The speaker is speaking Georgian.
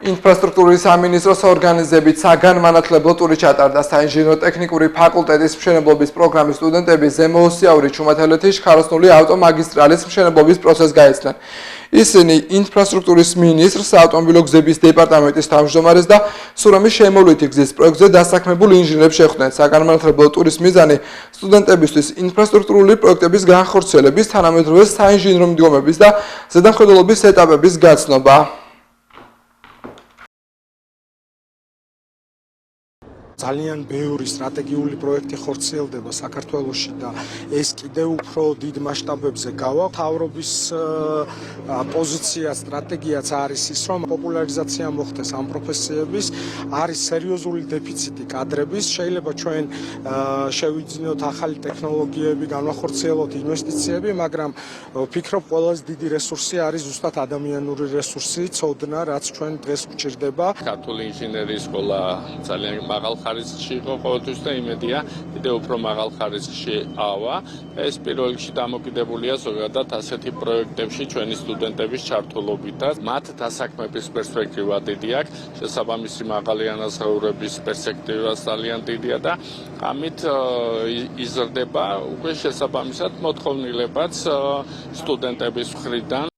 ინფრასტრუქტურის სამინისტროს ორგანიზებით საგანმანათლებლო ტური ჩატარდა. საინჟინრო-ტექნიკური ფაკულტეტის მშენებლობის პროგრამის სტუდენტები ზემოოსიაური ჩუმათელეთის ხაროსნული ავტომაგისტრალის მშენებლობის პროცესს გაეცნენ. ისინი ინფრასტრუქტურის მინისტრს, ავტომობილო გზების დეპარტამენტის თავმჯდომარეს და სურამის შემოვლითი გზის პროექტზე დასაქმებულ ინჟინრებს შეხვდნენ. საგანმანათლებლო ტურის მიზანი სტუდენტებისთვის ინფრასტრუქტურული პროექტების განხორციელების, თანამედროვე საინჟინრო მდგომების და ზედამხედველობის ეტაპების გაცნობა. ძალიან ბევრი სტრატეგიული პროექტი ხორციელდება საქართველოში და ეს კიდევ უფრო დიდ მასშტაბებზე გავა. მთავრობის პოზიცია, სტრატეგიაც არის ის, რომ პოპულარიზაცია მოხდეს ამ პროფესიების, არის სერიოზული დეფიციტი კადრების, შეიძლება ჩვენ შევიძინოთ ახალი ტექნოლოგიები, განვახორციელოთ ინვესტიციები, მაგრამ ვფიქრობ, ყველაზე დიდი რესურსი არის ზუსტად ადამიანური რესურსი, ცოდნა, რაც ჩვენ დღეს გვჭირდება. ქართული ინჟინერიის სკოლა ძალიან მაღალ ხარისხში იყო ყოველთვის და იმედია კიდევ უფრო მაღალ ხარისხში ავა. ეს პირველ რიგში დამოკიდებულია ზოგადად ასეთი პროექტებში ჩვენი სტუდენტების ჩართულობითაც. მათ დასაქმების პერსპექტივა დიდი აქვს, შესაბამისი მაღალი ანაზღაურების პერსპექტივაც ძალიან დიდია და ამით იზრდება უკვე შესაბამისად მოთხოვნილებაც სტუდენტების მხრიდან.